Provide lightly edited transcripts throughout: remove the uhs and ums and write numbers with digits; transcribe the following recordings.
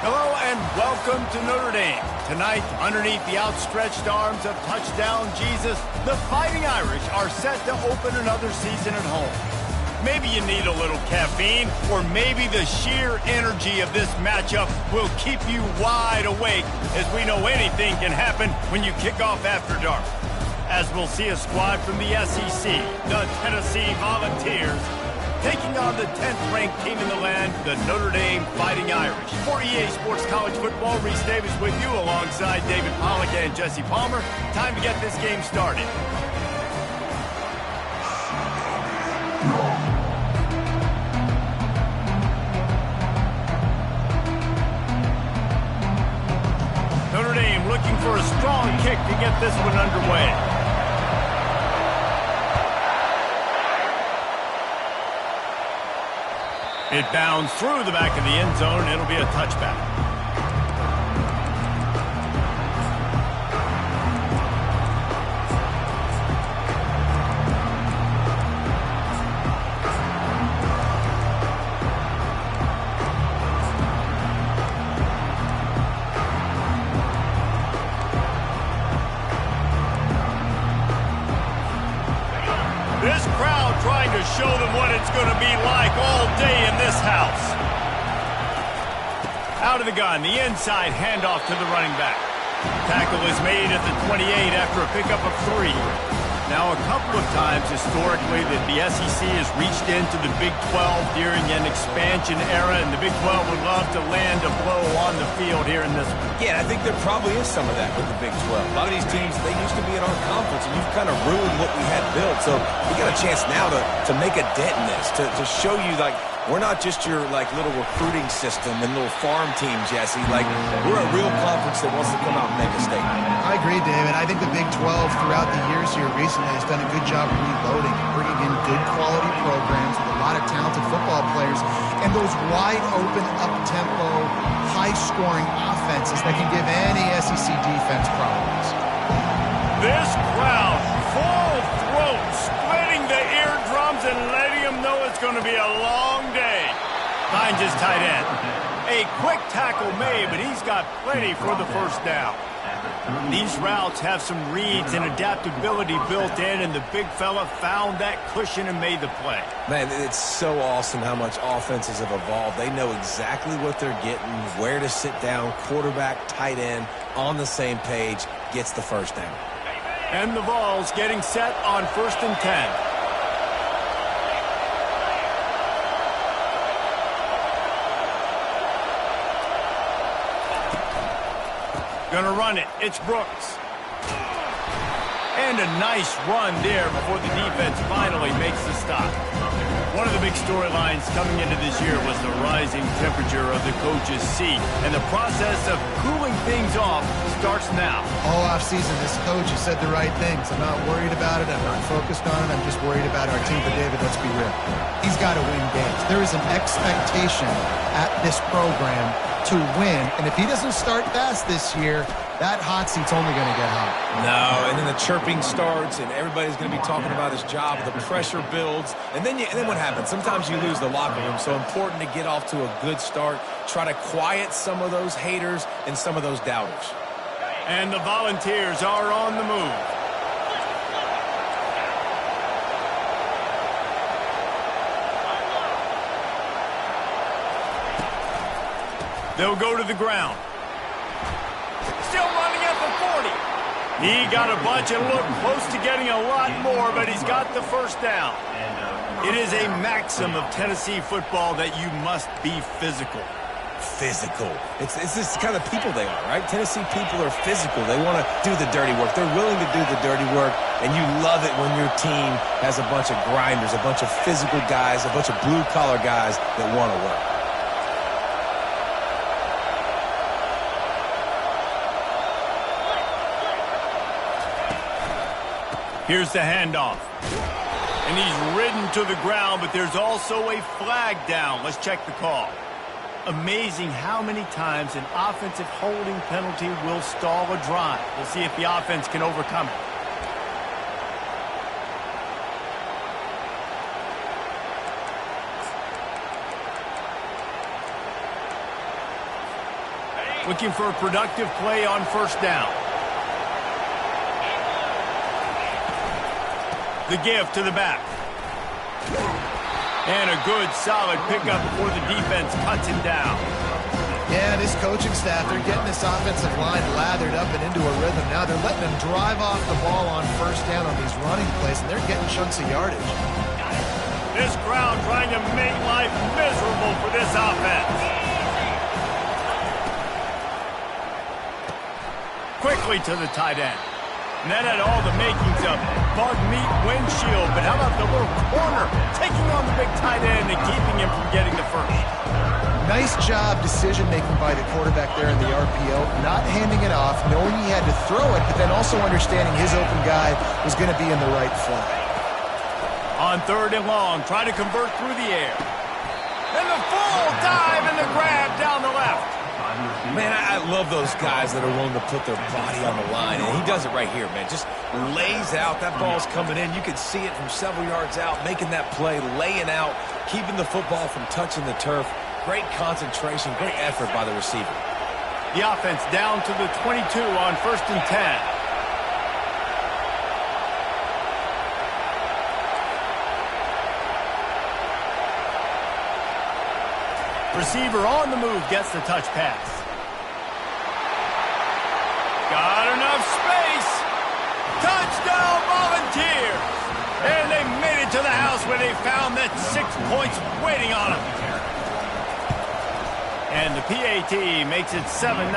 Hello and welcome to Notre Dame. Tonight, underneath the outstretched arms of touchdown Jesus, the Fighting Irish are set to open another season at home. Maybe you need a little caffeine, or maybe the sheer energy of this matchup will keep you wide awake, as we know anything can happen when you kick off after dark. As we'll see a squad from the SEC, the Tennessee Volunteers, taking on the 10th-ranked team in the land, the Notre Dame Fighting Irish. 48 Sports College Football, Reese Davis with you alongside David Pollack and Jesse Palmer. Time to get this game started. Notre Dame looking for a strong kick to get this one underway. It bounds through the back of the end zone. It'll be a touchback. This crowd trying to show them what it's going to be like all day in this house. Out of the gun, the inside handoff to the running back. Tackle is made at the 28 after a pickup of 3. Now, a couple of times historically that the SEC has reached into the Big 12 during an expansion era, and the Big 12 would love to land a blow on the field here in this one. Yeah, I think there probably is some of that with the Big 12. A lot of these teams, they used to be in our conference, and you've kind of ruined what we had built. So we got a chance now to make a dent in this, to show you, like, we're not just your, like, little recruiting system and little farm team, Jesse. Like, we're a real conference that wants to come out and make a statement. I agree, David. I think the Big 12 throughout the years here recently has done a good job reloading, bringing in good quality programs with a lot of talented football players and those wide open, up-tempo, high-scoring offenses that can give any SEC defense problems. This crowd, full throat, splitting the eardrums and letting them know it's going to be a long day. Finds his tight end. A quick tackle made, but he's got plenty for the first down. These routes have some reads and adaptability built in, and the big fella found that cushion and made the play. Man, it's so awesome how much offenses have evolved. They know exactly what they're getting, where to sit down, quarterback, tight end, on the same page, gets the first down. And the Vols getting set on 1st and 10. Gonna run it. It's Brooks. And a nice run there before the defense finally makes the stop. One of the big storylines coming into this year was the rising temperature of the coach's seat, and the process of cooling things off starts now. All offseason, this coach has said the right things. I'm not worried about it. I'm not focused on it. I'm just worried about our team. But, David, let's be real. He's got to win games. There is an expectation at this program to win, and if he doesn't start fast this year, that hot seat's only going to get hot. No, and then the chirping starts, and everybody's going to be talking about his job. The pressure builds, and then what happens? Sometimes you lose the locker room, so important to get off to a good start. Try to quiet some of those haters and some of those doubters. And the Volunteers are on the move. They'll go to the ground. Still running at the 40. He got a bunch and looked close to getting a lot more, but he's got the first down. It is a maxim of Tennessee football that you must be physical. Physical. It's this kind of people they are, right? Tennessee people are physical. They want to do the dirty work. They're willing to do the dirty work, and you love it when your team has a bunch of grinders, a bunch of physical guys, a bunch of blue-collar guys that want to work. Here's the handoff. And he's ridden to the ground, but there's also a flag down. Let's check the call. Amazing how many times an offensive holding penalty will stall a drive. We'll see if the offense can overcome it. Looking for a productive play on first down. The give to the back. And a good, solid pickup before the defense cuts him down. Yeah, this coaching staff, they're getting this offensive line lathered up and into a rhythm. Now they're letting them drive off the ball on first down on these running plays, and they're getting chunks of yardage. This crowd trying to make life miserable for this offense. Quickly to the tight end. And that had all the makings of bug meat windshield. But how about the little corner taking on the big tight end and keeping him from getting the first? Nice job decision-making by the quarterback there in the RPO, not handing it off, knowing he had to throw it, but then also understanding his open guy was going to be in the right flat. On third and long, try to convert through the air. And the full dive and the grab down the left. Man, I love those guys that are willing to put their body on the line, and he does it right here, man. Just lays out. That ball's coming in. You can see it from several yards out, making that play, laying out, keeping the football from touching the turf. Great concentration, great effort by the receiver. The offense down to the 22 on first and 10. Receiver on the move gets the touch pass. Got enough space. Touchdown Volunteers. And they made it to the house where they found that 6 points waiting on them. And the PAT makes it 7-0.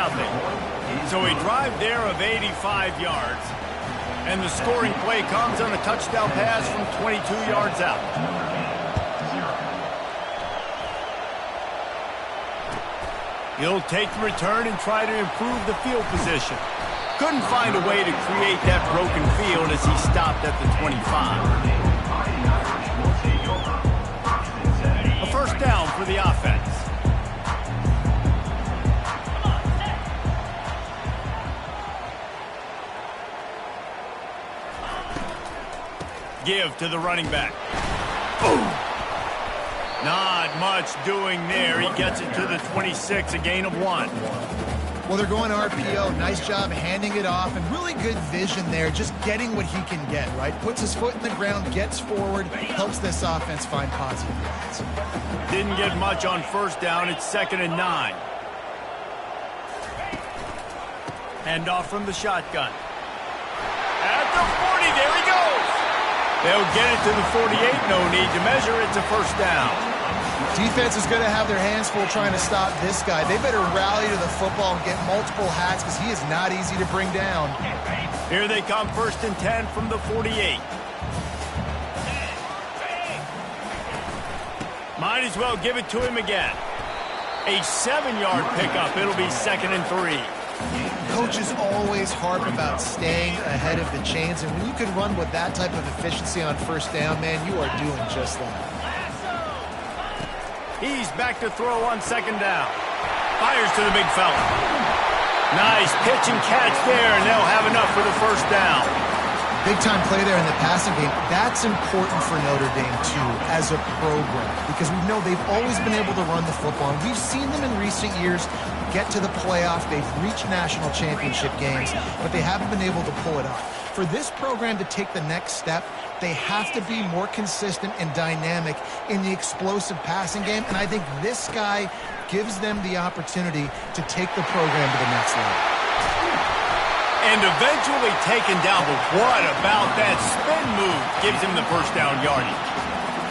So a drive there of 85 yards. And the scoring play comes on a touchdown pass from 22 yards out. He'll take the return and try to improve the field position. Couldn't find a way to create that broken field as he stopped at the 25. A first down for the offense. Give to the running back. Boom! Not much doing there. He gets it to the 26, a gain of 1. Well, they're going RPO. Nice job handing it off, and really good vision there, just getting what he can get, right? Puts his foot in the ground, gets forward, helps this offense find positive yards. Didn't get much on first down. It's 2nd and 9. Hand off from the shotgun. At the 40, there he goes. They'll get it to the 48. No need to measure. It's a first down. Defense is going to have their hands full trying to stop this guy. They better rally to the football and get multiple hats because he is not easy to bring down. Here they come, 1st and 10 from the 48. Might as well give it to him again. A 7-yard pickup. It'll be 2nd and 3. Coaches always harp about staying ahead of the chains, and when you can run with that type of efficiency on first down, man, you are doing just that. He's back to throw on 2nd down. Fires to the big fella. Nice pitch and catch there, and they'll have enough for the first down. Big-time play there in the passing game. That's important for Notre Dame, too, as a program, because we know they've always been able to run the football, and we've seen them in recent years get to the playoff. They've reached national championship games, but they haven't been able to pull it off. For this program to take the next step, they have to be more consistent and dynamic in the explosive passing game, and I think this guy gives them the opportunity to take the program to the next level. And eventually taken down, but what about that spin move gives him the first down yardage?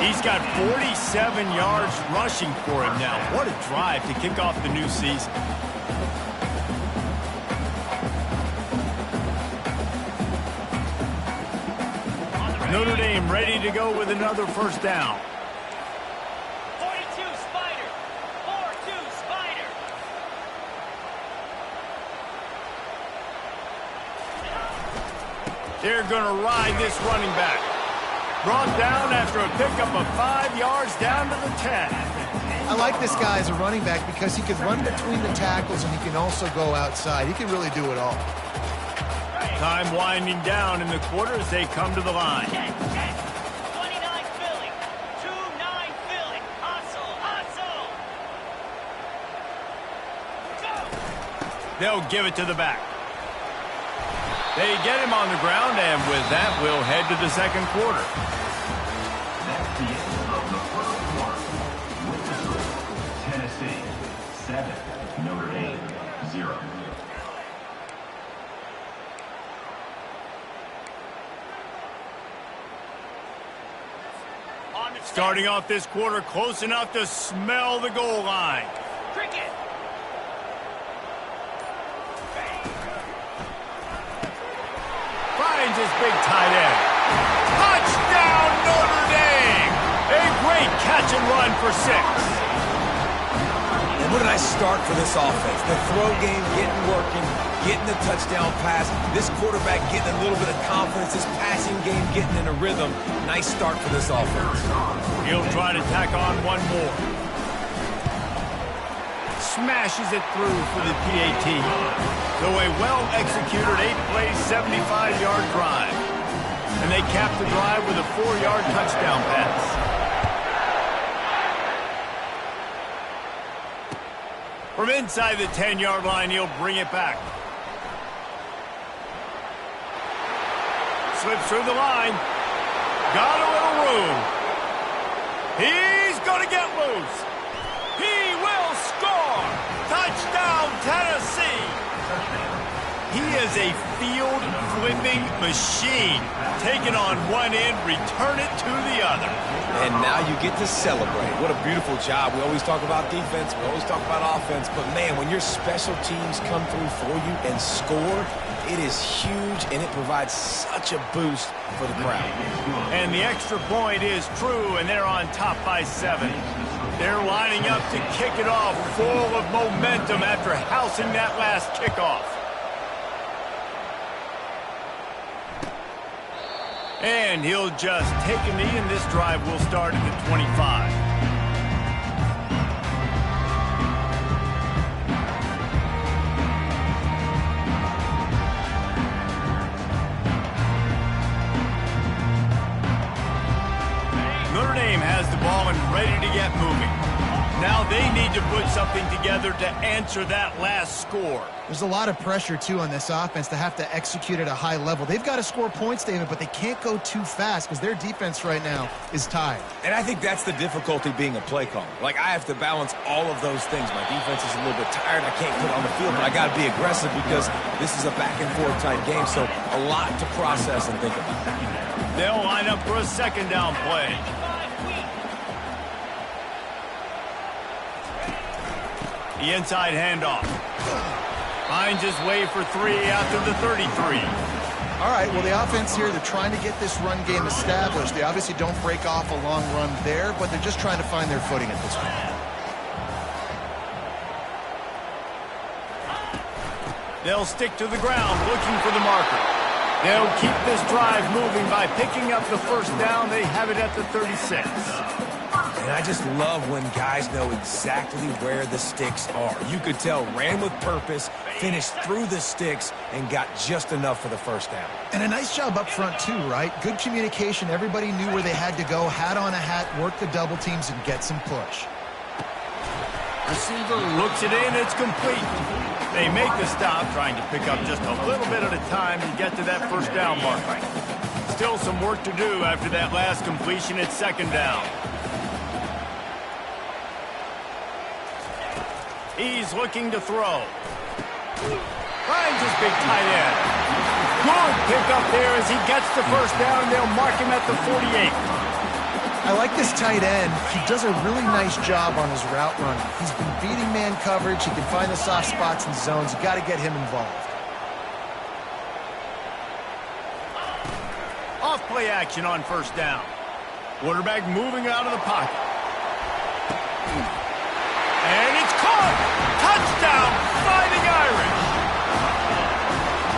He's got 47 yards rushing for him now. What a drive to kick off the new season. Notre Dame ready to go with another first down. 42 Spider. 4-2 Spider. They're going to ride this running back. Brought down after a pickup of 5 yards down to the 10. I like this guy as a running back because he can run between the tackles and he can also go outside. He can really do it all. Time winding down in the quarter as they come to the line. 29 Philly. 2-9 Philly. Hustle, hustle. Go. They'll give it to the back. They get him on the ground, and with that, we'll head to the second quarter. That's the end of the first quarter. With the score, Tennessee 7, Notre Dame 0. Starting off this quarter close enough to smell the goal line. Cricket. Finds his big tight end. Touchdown, Notre Dame! A great catch and run for 6. And what a nice start for this offense. The throw game getting working, getting the touchdown pass. This quarterback getting a little bit of confidence. This passing game getting in a rhythm. Nice start for this offense. He'll try to tack on one more. Smashes it through for the PAT. So a well-executed 8-play, 75-yard drive. And they cap the drive with a 4-yard touchdown pass. From inside the 10-yard line, he'll bring it back. Slips through the line. Got a little room. He's going to get loose. He will score. Touchdown, Tennessee. He is a field-flipping machine. Take it on one end, return it to the other. And now you get to celebrate. What a beautiful job. We always talk about defense. We always talk about offense. But, man, when your special teams come through for you and score, it is huge, and it provides such a boost for the crowd. And the extra point is true, and they're on top by 7. They're lining up to kick it off full of momentum after housing that last kickoff. And he'll just take a knee, and this drive will start at the 25. Notre Dame has the ball and ready to get moving. Now they need to put something together to answer that last score. There's a lot of pressure, too, on this offense to have to execute at a high level. They've got to score points, David, but they can't go too fast because their defense right now is tired. And I think that's the difficulty being a play caller. Like, I have to balance all of those things. My defense is a little bit tired. I can't put it on the field, but I got to be aggressive because this is a back-and-forth type game, so a lot to process and think about. They'll line up for a second down play. The inside handoff. Finds his way for 3 after the 33. All right, well, the offense here, they're trying to get this run game established. They obviously don't break off a long run there, but they're just trying to find their footing at this point. They'll stick to the ground looking for the marker. They'll keep this drive moving by picking up the first down. They have it at the 36. And I just love when guys know exactly where the sticks are. You could tell ran with purpose, finished through the sticks, and got just enough for the first down. And a nice job up front, too, right? Good communication. Everybody knew where they had to go, hat on a hat, work the double teams, and get some push. Receiver looks it in. It's complete. They make the stop, trying to pick up just a little bit at a time to get to that first down mark. Still some work to do after that last completion at second down. He's looking to throw. Finds his big tight end. Good pick up there as he gets the first down, and they'll mark him at the 48. I like this tight end. He does a really nice job on his route running. He's been beating man coverage. He can find the soft spots and zones. You got to get him involved. Off play action on first down. Quarterback moving out of the pocket. And it's caught! Touchdown, Fighting Irish!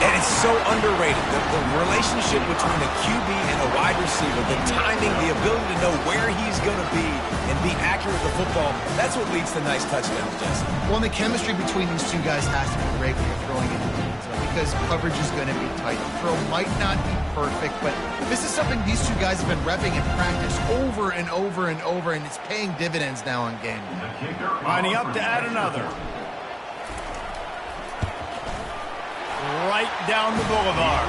And it's so underrated. The relationship between a QB and a wide receiver, the timing, the ability to know where he's going to be and be accurate with the football, that's what leads to nice touchdowns, Jesse. Well, and the chemistry between these two guys has to be great when you're throwing into the end zone because coverage is going to be tight. The throw might not be perfect, but this is something these two guys have been repping in practice over and over and over, and it's paying dividends now on game day. Lining up to add another. right down the boulevard.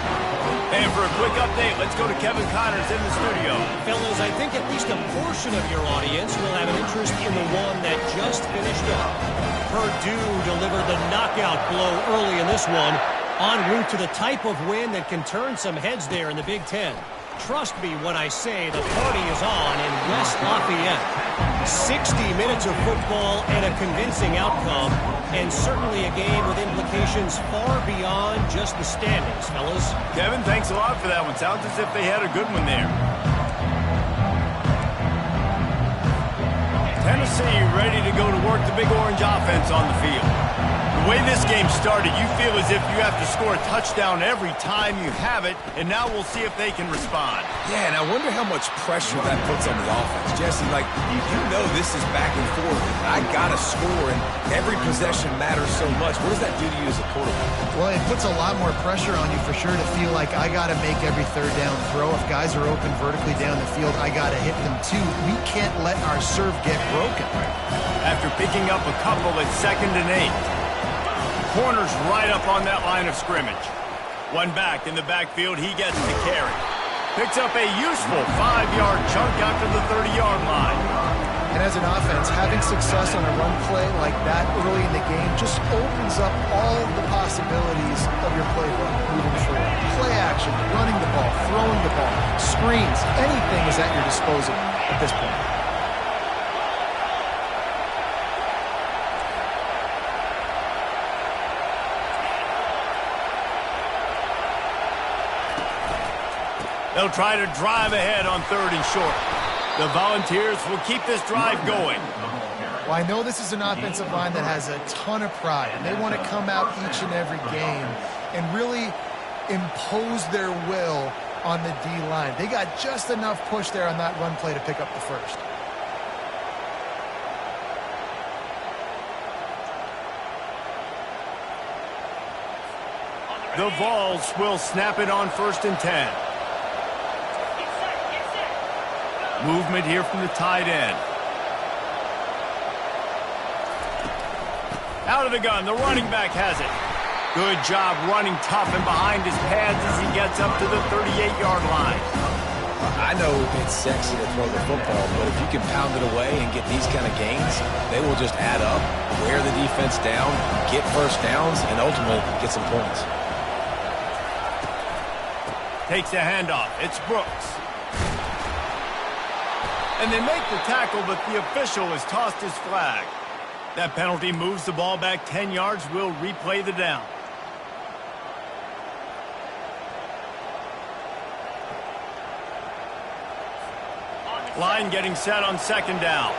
And for a quick update, let's go to Kevin Connors in the studio. Fellas, I think at least a portion of your audience will have an interest in the one that just finished up. Purdue delivered the knockout blow early in this one, en route to the type of win that can turn some heads there in the Big Ten. Trust me when I say the party is on in West Lafayette. 60 minutes of football and a convincing outcome, and certainly a game with implications far beyond just the standings, fellas. Kevin, thanks a lot for that one. Sounds as if they had a good one there. Tennessee ready to go to work the Big Orange offense on the field. The way this game started, you feel as if you have to score a touchdown every time you have it, and now we'll see if they can respond. Yeah, and I wonder how much pressure that puts on the offense. Jesse, like, you know this is back and forth. I got to score, and every possession matters so much. What does that do to you as a quarterback? Well, it puts a lot more pressure on you for sure to feel like I got to make every third down throw. If guys are open vertically down the field, I got to hit them too. We can't let our serve get broken. After picking up a couple at 2nd and 8. Corner's right up on that line of scrimmage. One back in the backfield, he gets the carry. Picks up a useful 5-yard chunk after the 30-yard line. And as an offense, having success on a run play like that early in the game just opens up all the possibilities of your playbook moving forward. Play action, running the ball, throwing the ball, screens, anything is at your disposal at this point. They'll try to drive ahead on 3rd and short. The Volunteers will keep this drive going. Well, I know this is an offensive line that has a ton of pride, and they want to come out each and every game and really impose their will on the D-line. They got just enough push there on that run play to pick up the first. The Vols will snap it on 1st and 10. Movement here from the tight end. Out of the gun, the running back has it. Good job running tough and behind his pads as he gets up to the 38-yard line. I know it's sexy to throw the football, but if you can pound it away and get these kind of gains, they will just add up, wear the defense down, get first downs, and ultimately get some points. Takes a handoff. It's Brooks. And they make the tackle, but the official has tossed his flag. That penalty moves the ball back 10 yards. We'll replay the down. Line getting set on 2nd down.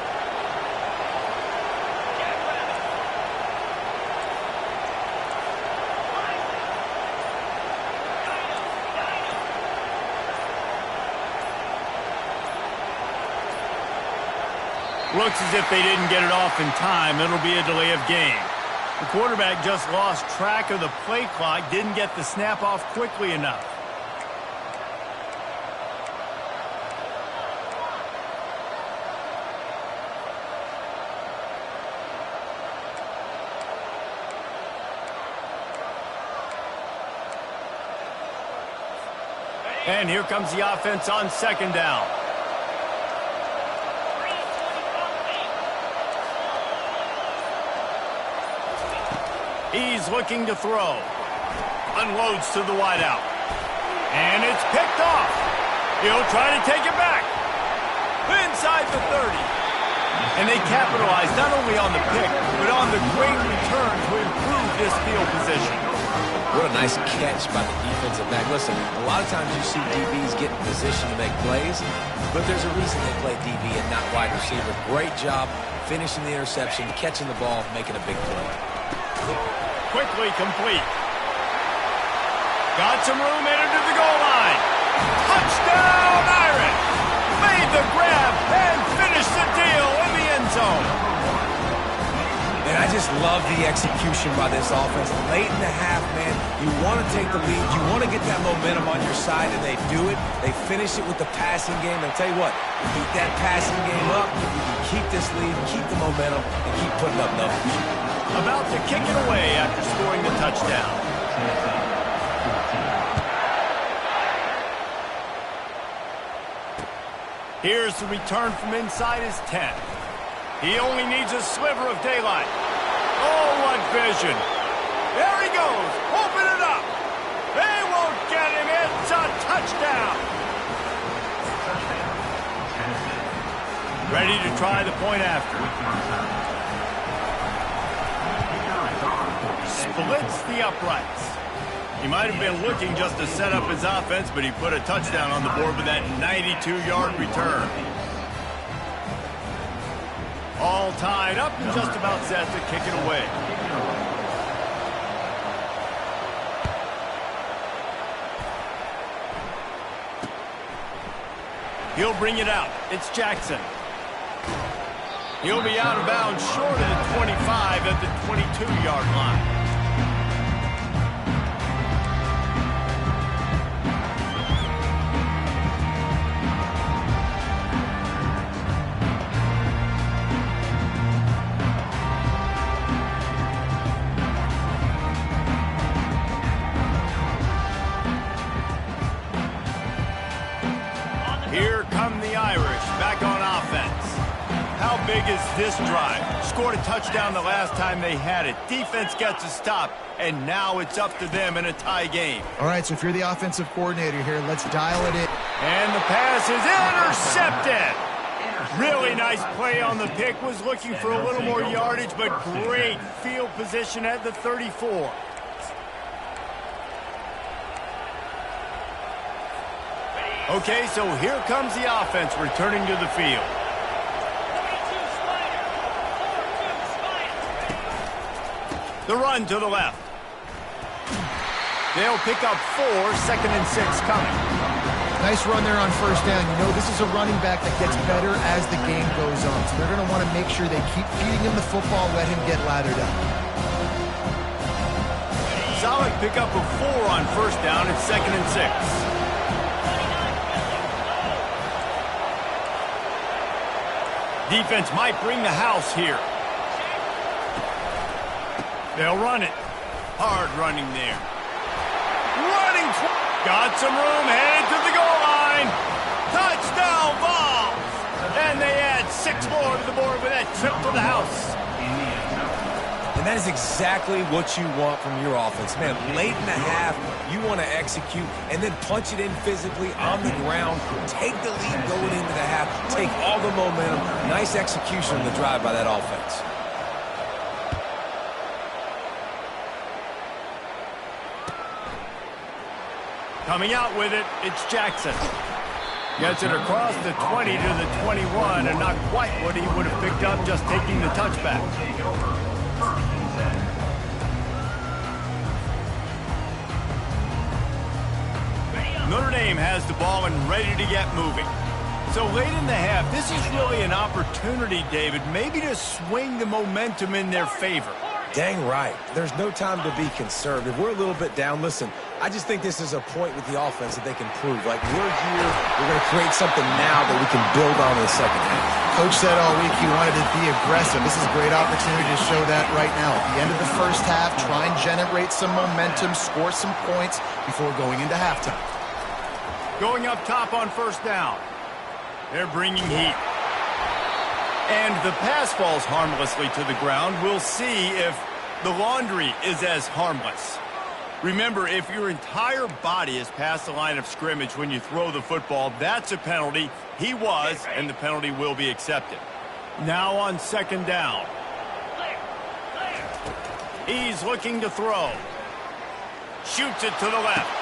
Looks as if they didn't get it off in time. It'll be a delay of game. The quarterback just lost track of the play clock, didn't get the snap off quickly enough. And here comes the offense on 2nd down. He's looking to throw. Unloads to the wideout. And it's picked off. He'll try to take it back. Inside the 30. And they capitalize not only on the pick, but on the great return to improve this field position. What a nice catch by the defensive back. Listen, a lot of times you see DBs get in position to make plays, but there's a reason they play DB and not wide receiver. Great job finishing the interception, catching the ball, making a big play. Quickly complete. Got some room headed to the goal line. Touchdown, Irish! Made the grab and finished the deal in the end zone. And I just love the execution by this offense. Late in the half, man, you want to take the lead. You want to get that momentum on your side, and they do it. They finish it with the passing game. And I'll tell you what, keep that passing game up. You can keep this lead, keep the momentum, and keep putting up numbers. About to kick it away after scoring the touchdown. Here's the return from inside his 10. He only needs a sliver of daylight. Oh, what vision. There he goes. Open it up. They won't get him. It's a touchdown. Ready to try the point after. Splits the uprights. He might have been looking just to set up his offense, but he put a touchdown on the board with that 92-yard return. All tied up and just about set to kick it away. He'll bring it out. It's Jackson. He'll be out of bounds short of the 25 at the 22-yard line. Here come the Irish back on offense. How big is this drive? Scored a touchdown the last time they had it. Defense gets a stop, and now it's up to them in a tie game. All right, so if you're the offensive coordinator here, let's dial it in. And the pass is intercepted. Really nice play on the pick. Was looking for a little more yardage, but great field position at the 34. Okay, so here comes the offense returning to the field. 42 Spider. 4-2 Spider. The run to the left. They'll pick up 4, 2nd and 6 coming. Nice run there on first down. You know, this is a running back that gets better as the game goes on. So they're going to want to make sure they keep feeding him the football, let him get lathered up. Solid pickup of 4 on first down. It's 2nd and 6. Defense might bring the house here. They'll run it. Hard running there. Running. Got some room. Headed to the goal line. Touchdown ball. And they add 6 more to the board with that trip to the house. And that is exactly what you want from your offense. Man, late in the half, you want to execute and then punch it in physically on the ground. Take the lead going into the half. Take all the momentum. Nice execution on the drive by that offense. Coming out with it, it's Jackson. Gets it across the 20 to the 21, and not quite what he would have picked up just taking the touchback. Notre Dame has the ball and ready to get moving. So late in the half, this is really an opportunity, David, maybe to swing the momentum in their favor. Dang right. There's no time to be conservative. We're a little bit down. Listen, I just think this is a point with the offense that they can prove. Like, we're here, we're going to create something now that we can build on in the second half. Coach said all week he wanted to be aggressive. This is a great opportunity to show that right now. At the end of the first half, try and generate some momentum, score some points before going into halftime. Going up top on first down. They're bringing heat. And the pass falls harmlessly to the ground. We'll see if the laundry is as harmless. Remember, if your entire body is past the line of scrimmage when you throw the football, that's a penalty. He was, and the penalty will be accepted. Now on second down. He's looking to throw. Shoots it to the left.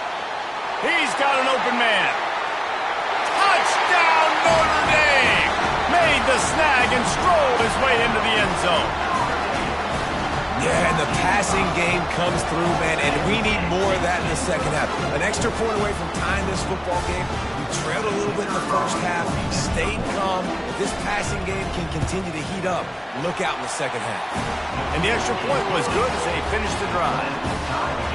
He's got an open man. Touchdown, Notre Dame! Made the snag and strolled his way into the end zone. Yeah, and the passing game comes through, man, and we need more of that in the second half. An extra point away from tying this football game. We trailed a little bit in the first half, stayed calm. If this passing game can continue to heat up, look out in the second half. And the extra point was good as they finished the drive.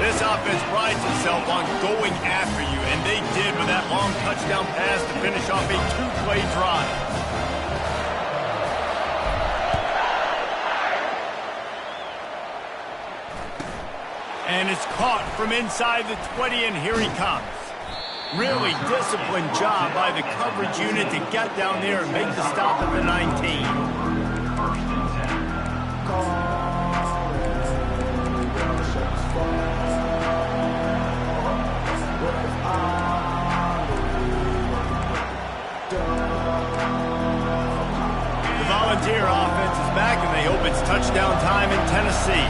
This offense prides itself on going after you, and they did with that long touchdown pass to finish off a 2-play drive. And it's caught from inside the 20, and here he comes. Really disciplined job by the coverage unit to get down there and make the stop at the 19. First and 10. The Volunteer offense is back, and they hope it's touchdown time in Tennessee.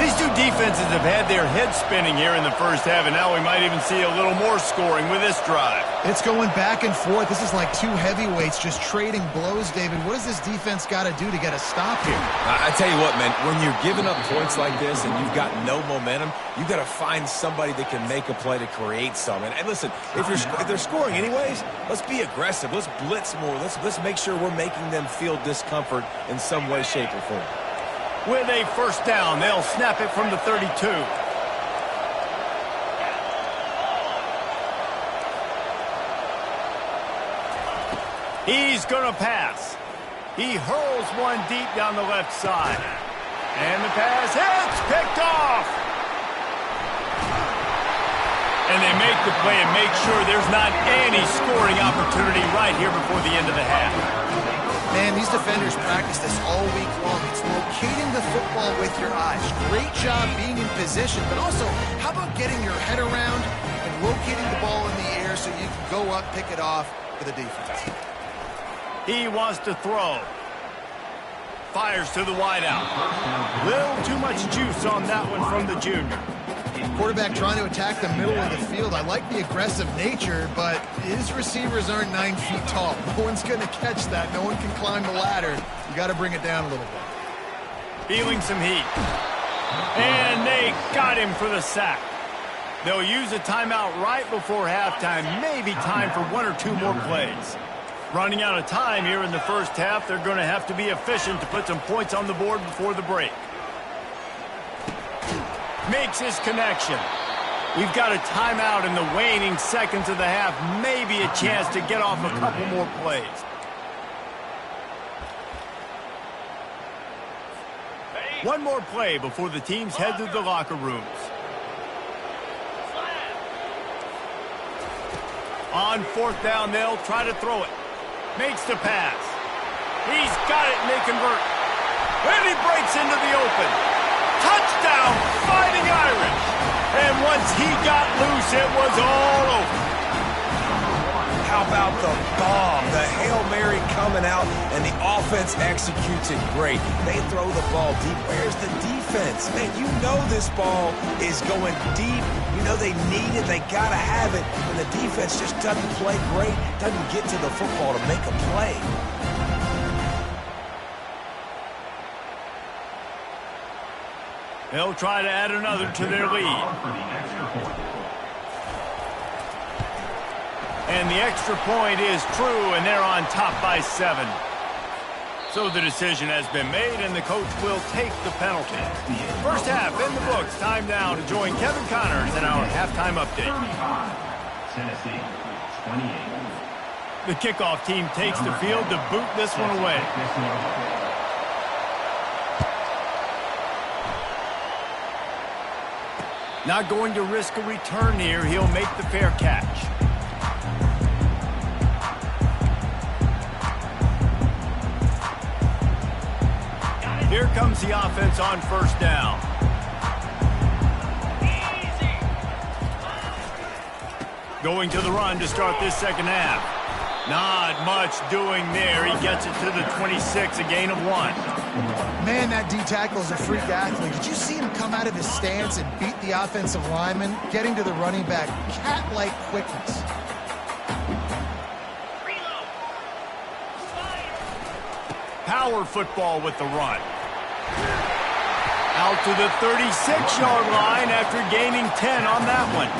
These two defenses have had their heads spinning here in the first half, and now we might even see a little more scoring with this drive. It's going back and forth. This is like two heavyweights just trading blows, David. What does this defense got to do to get a stop here? I tell you what, man, when you're giving up points like this and you've got no momentum, you've got to find somebody that can make a play to create some. And listen, if they're scoring anyways, let's be aggressive. Let's blitz more. Let's make sure we're making them feel discomfort in some way, shape, or form. With a first down, they'll snap it from the 32. He's going to pass. He hurls one deep down the left side. And the pass hits, picked off. And they make the play and make sure there's not any scoring opportunity right here before the end of the half. Man, these defenders practice this all week long. It's locating the football with your eyes. Great job being in position, but also, how about getting your head around and locating the ball in the air so you can go up, pick it off for the defense. He wants to throw. Fires to the wideout. Little too much juice on that one from the junior. Quarterback trying to attack the middle of the field. I like the aggressive nature, but his receivers aren't 9 feet tall. No one's going to catch that. No one can climb the ladder. You got to bring it down a little bit. Feeling some heat. And they got him for the sack. They'll use a timeout right before halftime. Maybe time for one or two more plays. Running out of time here in the first half. They're going to have to be efficient to put some points on the board before the break. Makes his connection. We've got a timeout in the waning seconds of the half. Maybe a chance to get off a couple more plays. One more play before the teams head to the locker rooms. On fourth down, they'll try to throw it. Makes the pass. He's got it, and they convert. And he breaks into the open. Touchdown, Fighting Irish. And once he got loose, it was all over. How about the bomb? The Hail Mary coming out, and the offense executes it great. They throw the ball deep. Where's the defense? Man, you know this ball is going deep. You know they need it. They got to have it. And the defense just doesn't play great, doesn't get to the football to make a play. They'll try to add another to their lead. And the extra point is true, and they're on top by 7. So the decision has been made, and the coach will take the penalty. First half in the books. Time now to join Kevin Connors in our halftime update. Tennessee, 28. The kickoff team takes the field to boot this one away. Not going to risk a return here. He'll make the fair catch. Here comes the offense on first down. Going to the run to start this second half. Not much doing there. He gets it to the 26, a gain of 1. Man, that D-tackle is a freak athlete. Did you see him come out of his stance and beat the offensive lineman, getting to the running back? Cat-like quickness. Power football with the run. Out to the 36-yard line after gaining 10 on that one.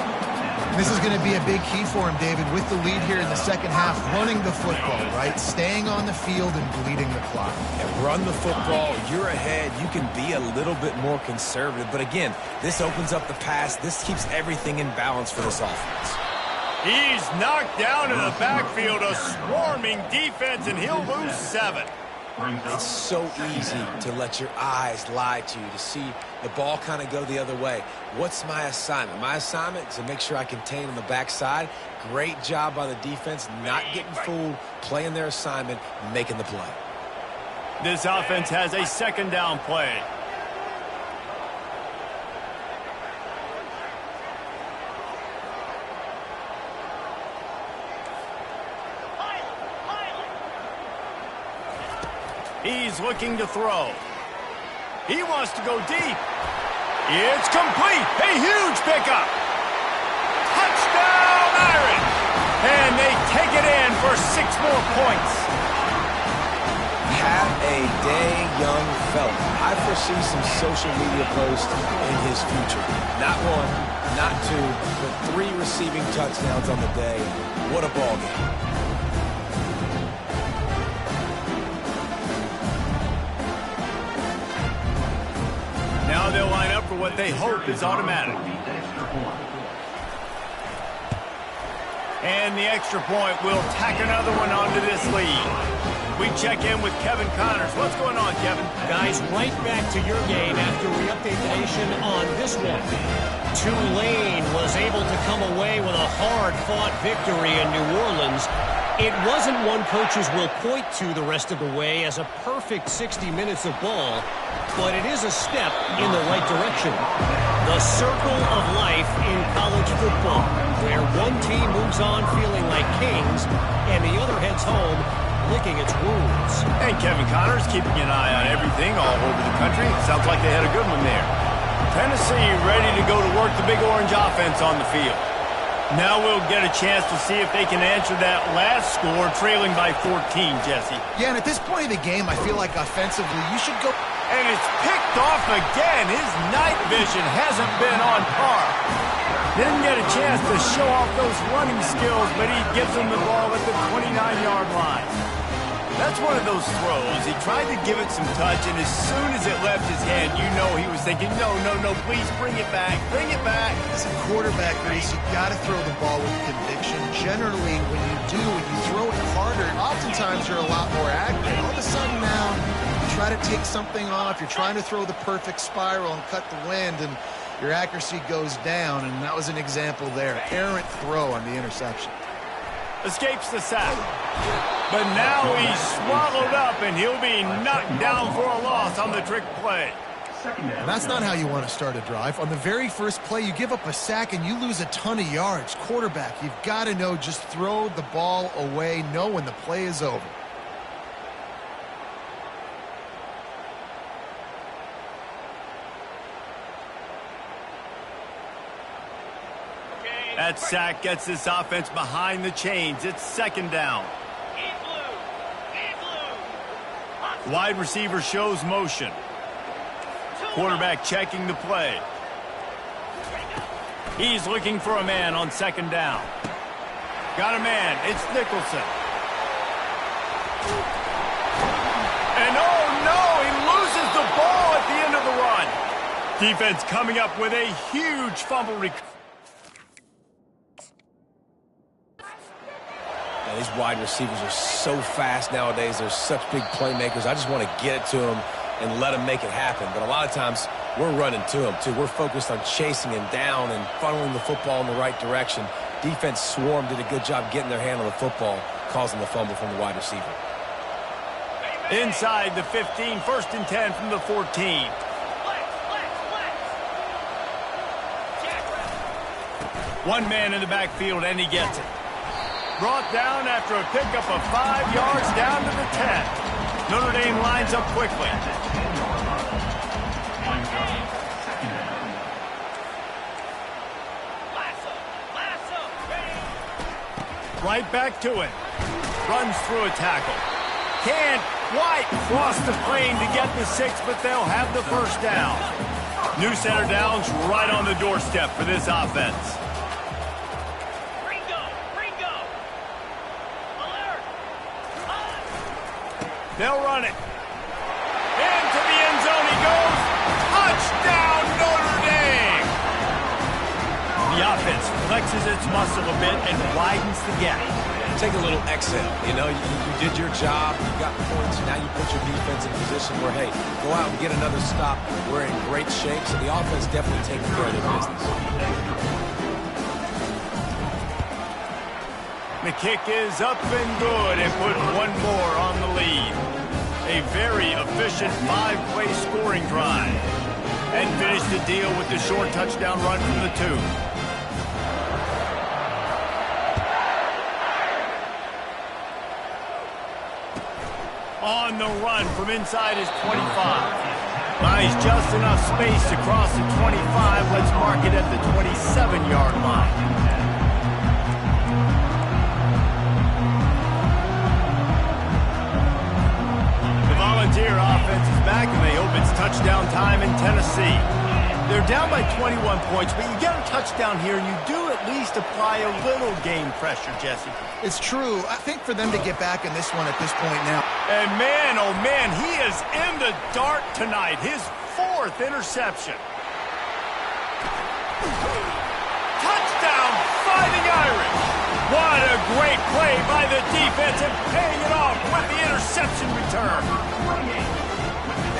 This is going to be a big key for him, David, with the lead here in the second half, running the football, right? Staying on the field and bleeding the clock. And run the football, you're ahead, you can be a little bit more conservative. But again, this opens up the pass. This keeps everything in balance for this offense. He's knocked down in the backfield, a swarming defense, and he'll lose 7. It's so easy to let your eyes lie to you, to see the ball kind of go the other way. What's my assignment? My assignment is to make sure I contain on the backside. Great job by the defense, not getting fooled, playing their assignment, making the play. This offense has a second down play. He's looking to throw. He wants to go deep. It's complete. A huge pickup. Touchdown, Irish. And they take it in for 6 more points. Have a day, young fella. I foresee some social media posts in his future. Not 1, not 2, but 3 receiving touchdowns on the day. What a ball game. Now they'll line up for what they hope is automatic. And the extra point will tack another one onto this lead. We check in with Kevin Connors. What's going on, Kevin? Guys, right back to your game after we update the nation on this one. Tulane was able to come away with a hard-fought victory in New Orleans. It wasn't one coaches will point to the rest of the way as a perfect 60 minutes of ball, but it is a step in the right direction. The circle of life in college football, where one team moves on feeling like kings and the other heads home licking its wounds. And Kevin Connors keeping an eye on everything all over the country. Sounds like they had a good one there. Tennessee ready to go to work the Big Orange offense on the field. Now we'll get a chance to see if they can answer that last score, trailing by 14, Jesse. Yeah, and at this point of the game, I feel like offensively, you should go. And it's picked off again. His night vision hasn't been on par. Didn't get a chance to show off those running skills, but he gives them the ball at the 29-yard line. That's one of those throws. He tried to give it some touch, and as soon as it left his hand, you know he was thinking, no, please bring it back, bring it back. As a quarterback, Reese, you got to throw the ball with conviction. Generally, when you throw it harder, oftentimes you're a lot more accurate. All of a sudden now, you try to take something off, you're trying to throw the perfect spiral and cut the wind, and your accuracy goes down, and that was an example there. Errant throw on the interception. Escapes the sack. But now he's swallowed up, and he'll be knocked down for a loss on the trick play. And that's not how you want to start a drive. On the very first play, you give up a sack and you lose a ton of yards. Quarterback, you've got to know, just throw the ball away, know when the play is over. That sack gets this offense behind the chains. It's second down. Wide receiver shows motion. Quarterback checking the play. He's looking for a man on second down. Got a man. It's Nicholson. And oh no, he loses the ball at the end of the run. Defense coming up with a huge fumble recovery. These wide receivers are so fast nowadays. They're such big playmakers. I just want to get it to them and let them make it happen. But a lot of times, we're running to them, too. We're focused on chasing him down and funneling the football in the right direction. Defense swarm did a good job getting their hand on the football, causing the fumble from the wide receiver. Inside the 15, 1st and 10 from the 14. One man in the backfield, and he gets it. Brought down after a pickup of 5 yards down to the 10. Notre Dame lines up quickly. Right back to it. Runs through a tackle. Can't quite cross the plane to get the 6, but they'll have the first down. New center downs right on the doorstep for this offense. They'll run it. Into the end zone he goes. Touchdown, Notre Dame! The offense flexes its muscle a bit and widens the gap. take a little exhale. You know, you did your job, you got points, now you put your defense in a position where, hey, go out and get another stop. We're in great shape, so the offense definitely taking care of their business. The kick is up and good and put one more on the lead. A very efficient 5-play scoring drive. And finish the deal with the short touchdown run from the 2. On the run from inside his 25. Nice, just enough space to cross the 25. Let's mark it at the 27-yard line. Volunteer offense is back, and they hope it's touchdown time in Tennessee. They're down by 21 points, but you get a touchdown here, and you do at least apply a little game pressure, Jesse. It's true. I think for them to get back in this one at this point now. And man, oh man, he is in the dark tonight. His 4th interception. Touchdown, Fighting Irish. What a great play by the defense and paying it off with the interception return.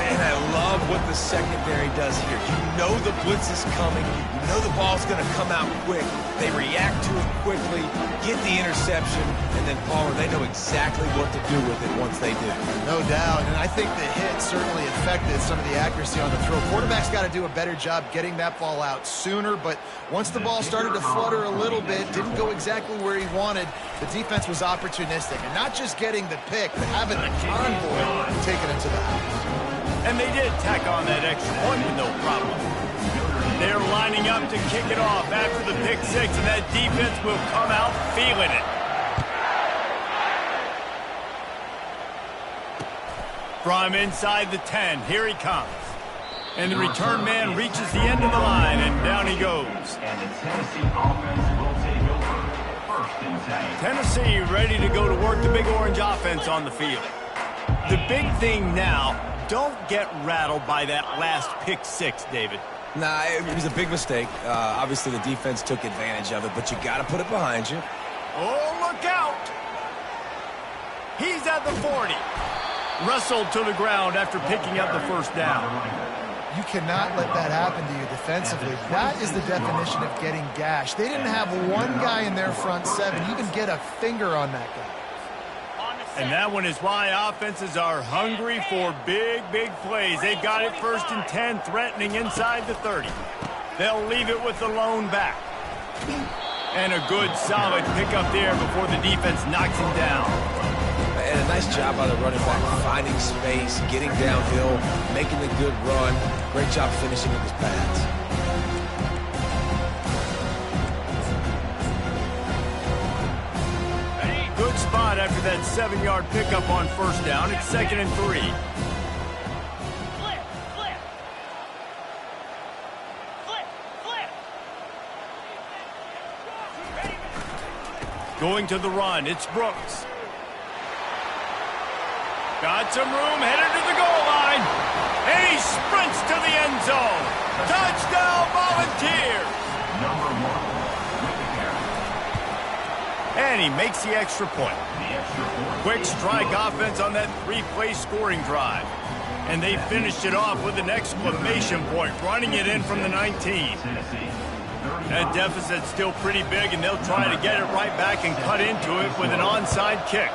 And I love what the secondary does here. You know the blitz is coming. You know the ball's going to come out quick. They react to it quickly, get the interception, and then, Palmer, they know exactly what to do with it once they do. No doubt, and I think the hit certainly affected some of the accuracy on the throw. Quarterback's got to do a better job getting that ball out sooner, but once the ball started to flutter a little bit, didn't go exactly where he wanted, the defense was opportunistic. And not just getting the pick, but having the convoy taken into the house. And they did tack on that extra point with no problem. They're lining up to kick it off after the pick 6, and that defense will come out feeling it. From inside the 10, here he comes. And the return man reaches the end of the line, and down he goes. And the Tennessee offense will take over. 1st and 10. Tennessee ready to go to work the Big Orange offense on the field. The big thing now, don't get rattled by that last pick 6, David. Nah, it was a big mistake. Obviously, the defense took advantage of it, but you got to put it behind you. Oh, look out! He's at the 40. Wrestled to the ground after picking up the 1st down. You cannot let that happen to you defensively. That is the definition of getting gashed. They didn't have one guy in their front 7 even get a finger on that guy. And that one is why offenses are hungry for big, big plays. They got it 1st and 10, threatening inside the 30. They'll leave it with the lone back. And a good, solid pickup there before the defense knocks him down. And a nice job by the running back, finding space, getting downhill, making a good run. Great job finishing with his pads. Good spot after that 7-yard pickup on 1st down. It's 2nd and 3. Going to the run, it's Brooks. Got some room, headed to the goal line. And he sprints to the end zone. Touchdown, Volunteers! Number 1. And he makes the extra point. Quick strike offense on that 3-play scoring drive. And they finished it off with an exclamation point, running it in from the 19. That deficit's still pretty big, and they'll try to get it right back and cut into it with an onside kick.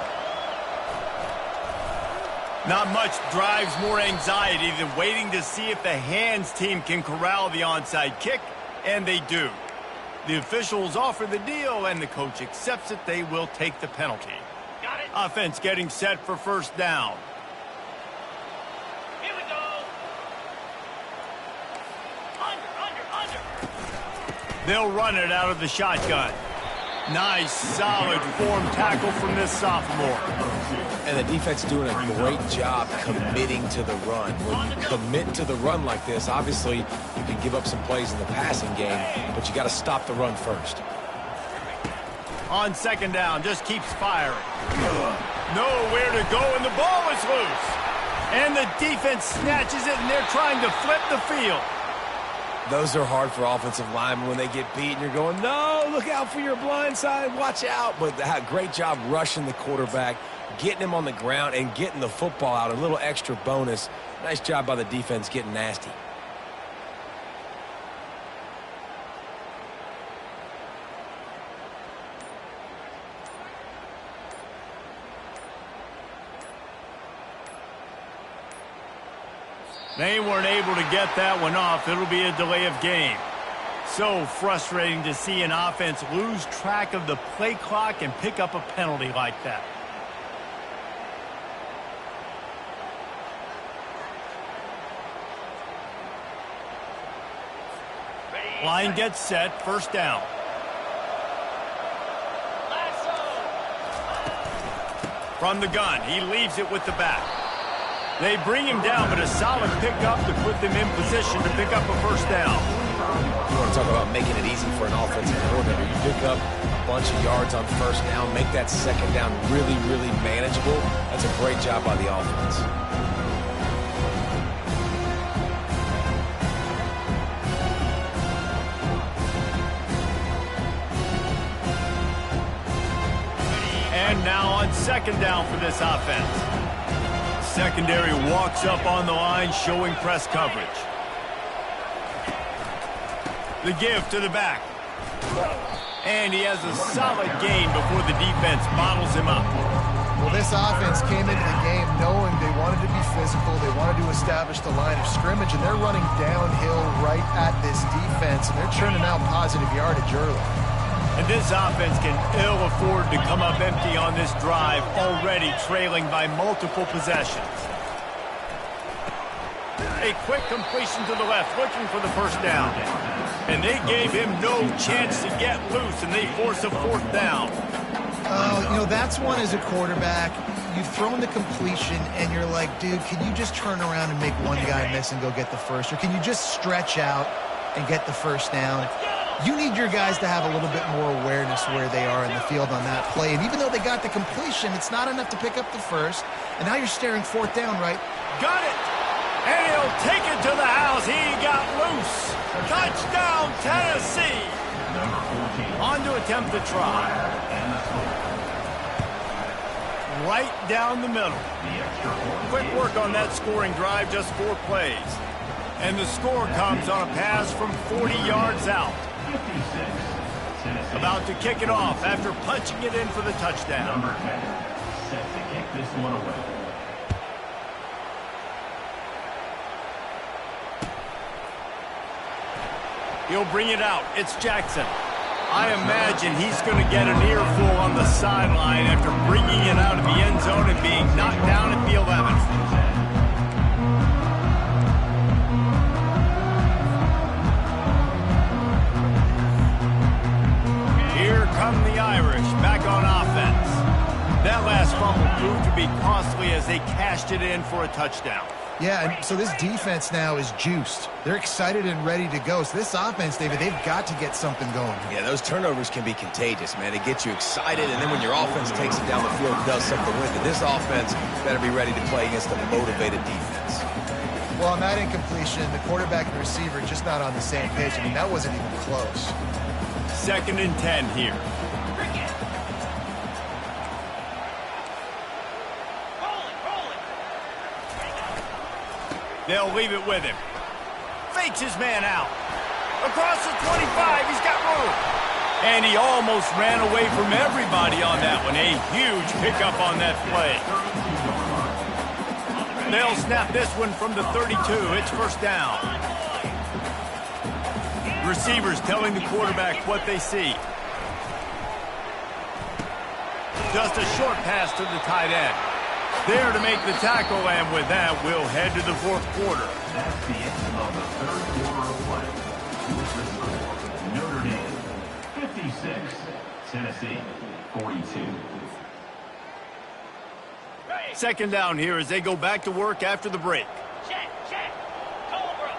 Not much drives more anxiety than waiting to see if the hands team can corral the onside kick, and they do. The officials offer the deal, and the coach accepts it. They will take the penalty. Got it. Offense getting set for 1st down. Here we go. Under. They'll run it out of the shotgun. Nice, solid form tackle from this sophomore. And the defense doing a great job committing to the run. When you commit to the run like this, obviously you can give up some plays in the passing game, but you got to stop the run first. On 2nd down, just keeps firing. Nowhere to go, and the ball is loose. And the defense snatches it, and they're trying to flip the field. Those are hard for offensive linemen when they get beat and you're going, no, look out for your blind side, watch out. But great job rushing the quarterback, getting him on the ground and getting the football out, a little extra bonus. Nice job by the defense getting nasty. They weren't able to get that one off. It'll be a delay of game. So frustrating to see an offense lose track of the play clock and pick up a penalty like that. Line gets set, first down. From the gun, he leaves it with the back. They bring him down, but a solid pickup to put them in position to pick up a first down. You want to talk about making it easy for an offensive coordinator. You pick up a bunch of yards on first down, make that second down really, really manageable. That's a great job by the offense. And now on second down for this offense. Secondary walks up on the line, showing press coverage. The give to the back. And he has a solid gain before the defense bottles him up. Well, this offense came into the game knowing they wanted to be physical, they wanted to establish the line of scrimmage, and they're running downhill right at this defense, and they're churning out positive yardage early. And this offense can ill afford to come up empty on this drive, already trailing by multiple possessions. A quick completion to the left, looking for the first down. And they gave him no chance to get loose, and they force a fourth down. That's one as a quarterback. You've thrown the completion, and you're like, dude, can you just turn around and make one guy miss and go get the first? Or can you just stretch out and get the first down? You need your guys to have a little bit more awareness where they are in the field on that play. And even though they got the completion, it's not enough to pick up the first. And now you're staring fourth down, right? Got it! And he'll take it to the house. He got loose. Touchdown, Tennessee! On to attempt the try. Right down the middle. Quick work on that scoring drive, just 4 plays. And the score comes on a pass from 40 yards out. About to kick it off after punching it in for the touchdown. Number 10, set to kick this one away. He'll bring it out. It's Jackson. I imagine he's going to get an earful on the sideline after bringing it out of the end zone and being knocked down at the 11. Come the Irish back on offense. That last fumble proved to be costly as they cashed it in for a touchdown. Yeah, and so this defense now is juiced. They're excited and ready to go. So this offense, David, they've got to get something going. Yeah, those turnovers can be contagious, man. They get you excited, and then when your offense takes it down the field and does something with it, this offense better be ready to play against a motivated defense. Well, on that incompletion, the quarterback and the receiver just not on the same page. I mean, that wasn't even close. 2nd and 10 here. They'll leave it with him. Fakes his man out. Across the 25, he's got room. And he almost ran away from everybody on that one. A huge pickup on that play. They'll snap this one from the 32. It's first down. Receivers telling the quarterback what they see. Just a short pass to the tight end. There to make the tackle, and with that, we'll head to the 4th quarter. That's the end of the 3rd quarter of play. With the score, Notre Dame 56, Tennessee 42. 2nd down here as they go back to work after the break. Check. Cobra.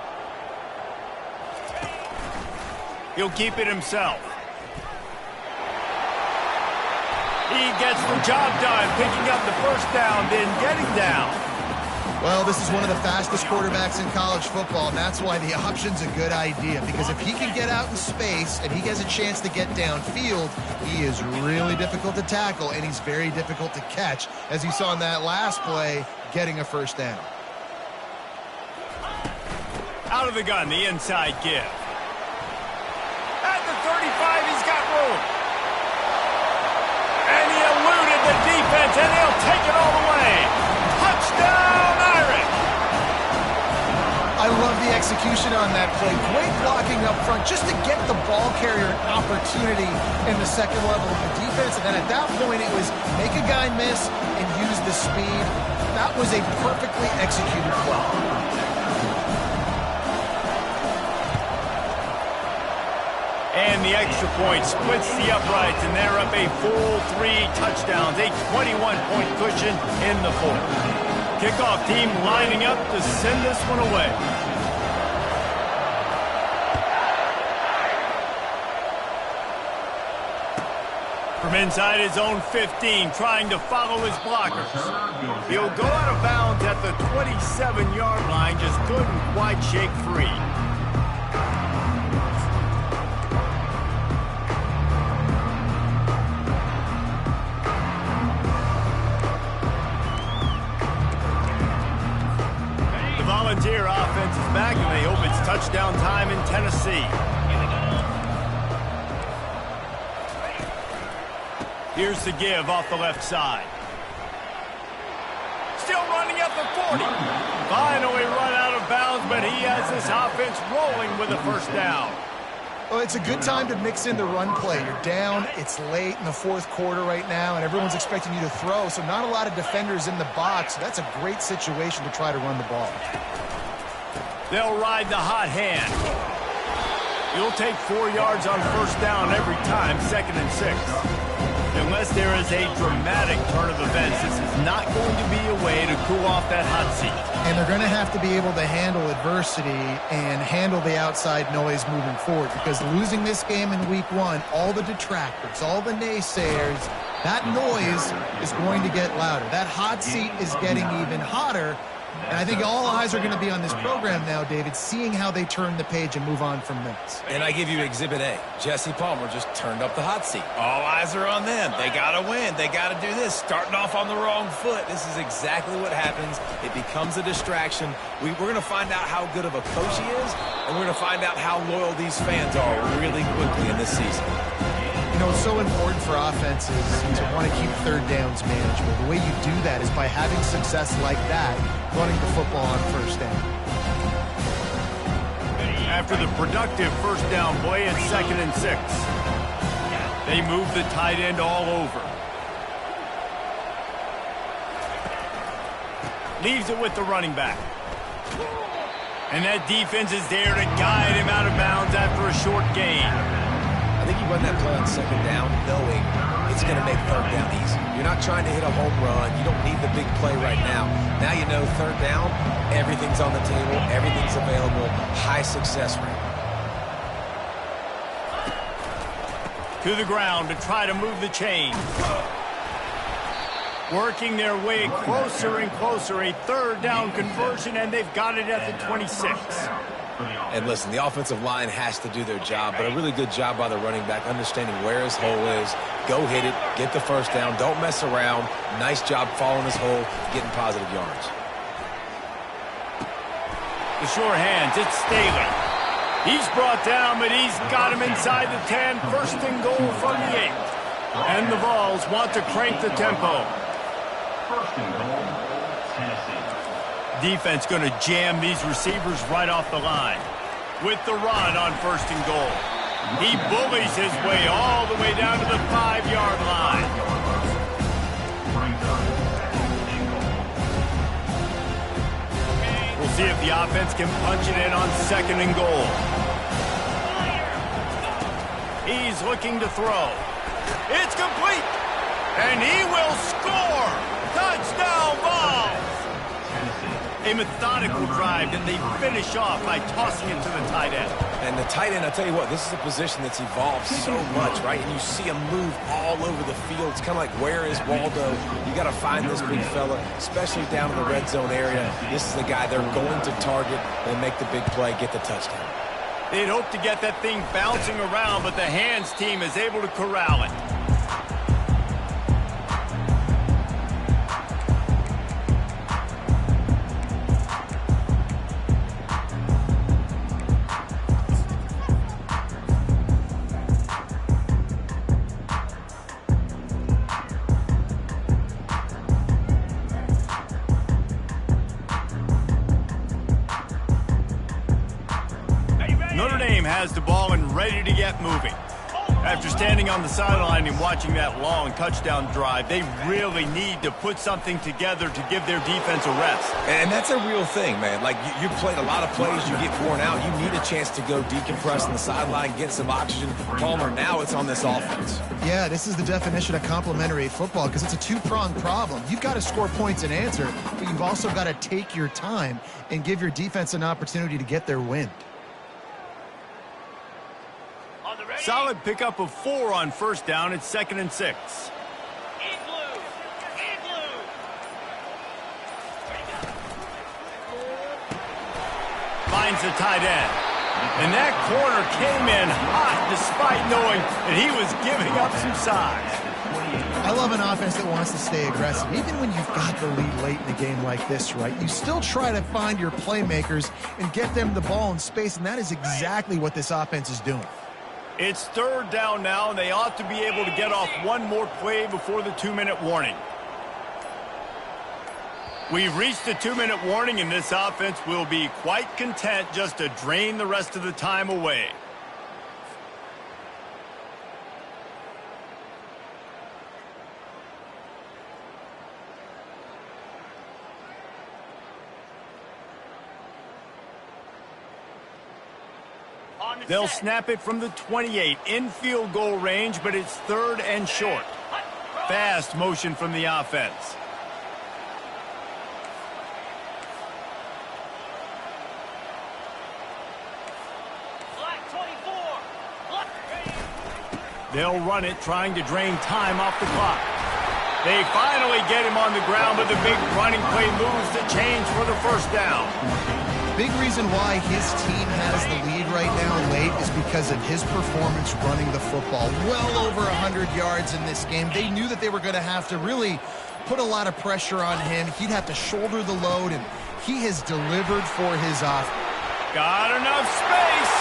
He'll keep it himself. He gets the job done, picking up the first down, then getting down. Well, this is one of the fastest quarterbacks in college football, and that's why the option's a good idea, because if he can get out in space and he has a chance to get downfield, he is really difficult to tackle, and he's very difficult to catch, as you saw in that last play, getting a first down. Out of the gun, the inside give. At the 35, he's got room. And he eluded the defense, and they'll take it all the way. Touchdown, Irish! I love the execution on that play. Great blocking up front just to get the ball carrier an opportunity in the second level of the defense. And then at that point, it was make a guy miss and use the speed. That was a perfectly executed play. And the extra point splits the uprights, and they're up a full 3 touchdowns, a 21-point cushion in the fourth. Kickoff team lining up to send this one away. From inside his own 15, trying to follow his blockers. He'll go out of bounds at the 27-yard line, just couldn't quite shake free. Volunteer offense is back, and they hope it's touchdown time in Tennessee. Here's the give off the left side. Still running at the 40. Finally run out of bounds, but he has this offense rolling with a first down. Well, it's a good time to mix in the run play. You're down, it's late in the fourth quarter right now, and everyone's expecting you to throw, so not a lot of defenders in the box. So that's a great situation to try to run the ball. They'll ride the hot hand. You'll take 4 yards on first down every time, 2nd and 6. Unless there is a dramatic turn of events, this is not going to be a way to cool off that hot seat. And they're going to have to be able to handle adversity and handle the outside noise moving forward, because losing this game in week 1, all the detractors, all the naysayers, that noise is going to get louder. That hot seat is getting even hotter. And I think all eyes are going to be on this program now, David, seeing how they turn the page and move on from this. And I give you Exhibit A. Jesse Palmer just turned up the hot seat. All eyes are on them. They got to win. They got to do this. Starting off on the wrong foot. This is exactly what happens. It becomes a distraction. We're going to find out how good of a coach he is, and we're going to find out how loyal these fans are really quickly in this season. You know, it's so important for offenses to want to keep third downs manageable. The way you do that is by having success like that, running the football on first down. After the productive first down play, it's 2nd and 6. They move the tight end all over. Leaves it with the running back. And that defense is there to guide him out of bounds after a short gain. I think you run that play on 2nd down knowing it's going to make 3rd down easy. You're not trying to hit a home run. You don't need the big play right now. Now you know 3rd down, everything's on the table, everything's available, high success rate. To the ground to try to move the chain. Working their way closer and closer, a 3rd down conversion, and they've got it at the 26. And listen, the offensive line has to do their job, but a really good job by the running back, understanding where his hole is. Go hit it, get the first down, don't mess around. Nice job following his hole, getting positive yards. The sure hands, it's Staley. He's brought down, but he's got him inside the 10. 1st and goal from the 8. And the Vols want to crank the tempo. 1st and goal, Tennessee. Defense going to jam these receivers right off the line. With the run on 1st and goal. He bullies his way all the way down to the 5-yard line. We'll see if the offense can punch it in on 2nd and goal. He's looking to throw. It's complete. And he will score. Touchdown, Vols. A methodical drive, and they finish off by tossing it to the tight end. And the tight end, I tell you what, this is a position that's evolved so much, right? And you see him move all over the field. It's kind of like, where is Waldo? You got to find this big fella, especially down in the red zone area. This is the guy they're going to target and make the big play, get the touchdown. They'd hope to get that thing bouncing around, but the hands team is able to corral it. Notre Dame has the ball and ready to get moving. After standing on the sideline and watching that long touchdown drive, they really need to put something together to give their defense a rest. And that's a real thing, man. Like, you played a lot of plays, you get worn out, you need a chance to go decompress on the sideline, get some oxygen. Palmer, now it's on this offense. Yeah, this is the definition of complementary football because it's a two-pronged problem. You've got to score points and answer, but you've also got to take your time and give your defense an opportunity to get their wind. Solid pickup of 4 on first down. It's 2nd and 6. Finds the tight end. And that corner came in hot despite knowing that he was giving up some size. I love an offense that wants to stay aggressive. Even when you've got the lead late in a game like this, right, you still try to find your playmakers and get them the ball in space, and that is exactly what this offense is doing. It's 3rd down now, and they ought to be able to get off one more play before the 2-minute warning. We've reached the 2-minute warning, and this offense will be quite content just to drain the rest of the time away. They'll snap it from the 28 in field goal range, but it's 3rd and short. Fast motion from the offense. They'll run it, trying to drain time off the clock. They finally get him on the ground, but the big running play moves the chains for the first down. Big reason why his team has the lead right now late is because of his performance running the football. Well over 100 yards in this game. They knew that they were going to have to really put a lot of pressure on him. He'd have to shoulder the load, and he has delivered for his offense. Got enough space.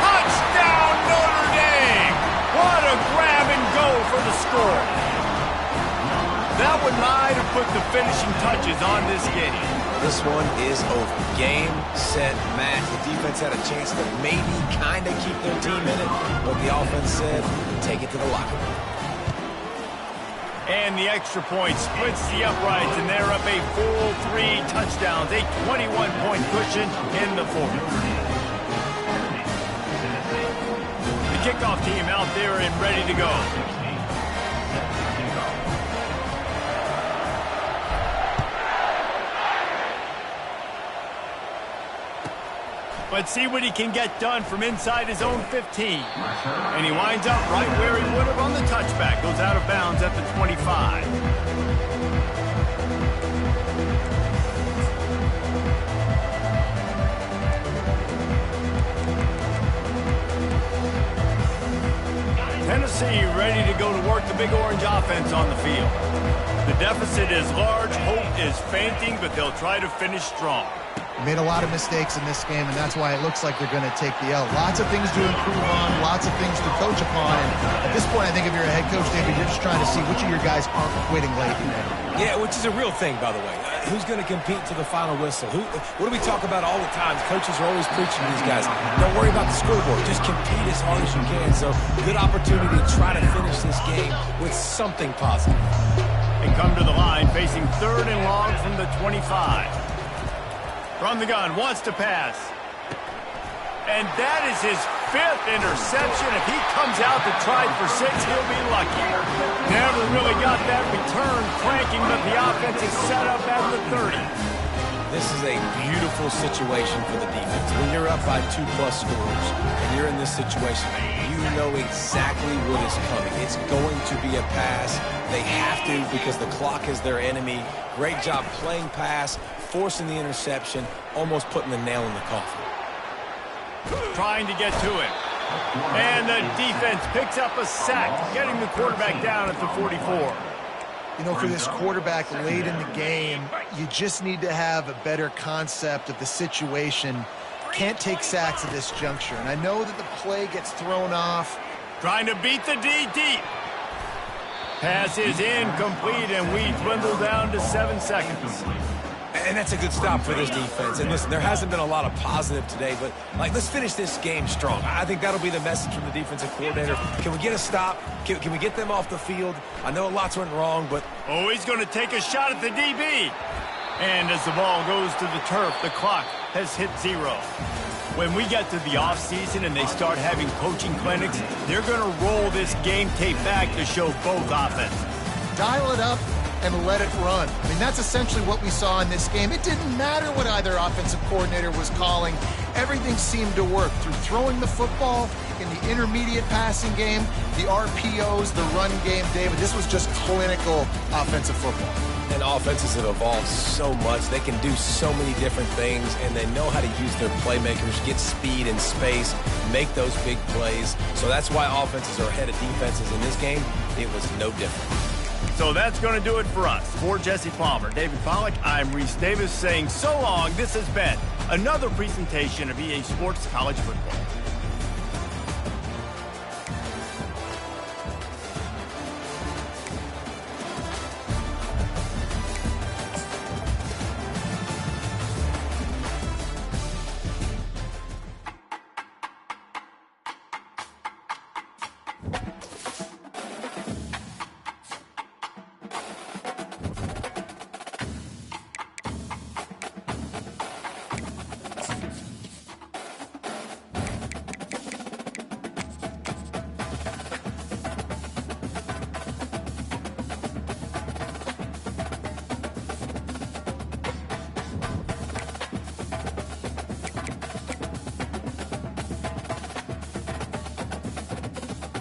Touchdown, Notre Dame. What a grab and go for the score. That one might have put the finishing touches on this game. This one is over. Game, set, match. The defense had a chance to maybe kind of keep their team in it, but the offense said, take it to the locker room. And the extra point splits the uprights, and they're up a full 3 touchdowns, a 21-point cushion in the 4th. The kickoff team out there and ready to go. Let's see what he can get done from inside his own 15. And he winds up right where he would have on the touchback. Goes out of bounds at the 25. Tennessee ready to go to work the Big Orange offense on the field. The deficit is large, hope is fainting, but they'll try to finish strong. Made a lot of mistakes in this game, and that's why it looks like they're going to take the L. Lots of things to improve on, lots of things to coach upon, and at this point, I think if you're a head coach, David, you're just trying to see which of your guys aren't quitting late today. Yeah, which is a real thing, by the way. Who's going to compete to the final whistle? What do we talk about all the time? Coaches are always preaching to these guys. Don't worry about the scoreboard. Just compete as hard as you can. So, good opportunity to try to finish this game with something positive. They come to the line facing 3rd and long from the 25. From the gun, wants to pass. And that is his 5th interception. If he comes out to try for 6, he'll be lucky. Never really got that return cranking, but the offense is set up at the 30. This is a beautiful situation for the defense. When you're up by 2+ scores and you're in this situation, you know exactly what is coming. It's going to be a pass. They have to because the clock is their enemy. Great job playing pass, forcing the interception, almost putting the nail in the coffin. Trying to get to it. And the defense picks up a sack, getting the quarterback down at the 44. You know, for this quarterback late in the game, you just need to have a better concept of the situation. Can't take sacks at this juncture. And I know that the play gets thrown off. Trying to beat the D deep. Pass is incomplete, and we dwindle down to 7 seconds. And that's a good stop for this defense. And listen, there hasn't been a lot of positive today, but let's finish this game strong. I think that'll be the message from the defensive coordinator. Can we get a stop? Can we get them off the field? I know lots went wrong, but... Oh, he's going to take a shot at the DB. And as the ball goes to the turf, the clock has hit 0. When we get to the offseason and they start having coaching clinics, they're going to roll this game tape back to show both offenses. Dial it up and let it run. I mean, that's essentially what we saw in this game. It didn't matter what either offensive coordinator was calling. Everything seemed to work through throwing the football in the intermediate passing game, the RPOs, the run game. David, this was just clinical offensive football. And offenses have evolved so much. They can do so many different things, and they know how to use their playmakers, get speed and space, make those big plays. So that's why offenses are ahead of defenses in this game. It was no different. So that's going to do it for us. For Jesse Palmer, David Pollack, I'm Reese Davis saying so long. This has been another presentation of EA Sports College Football.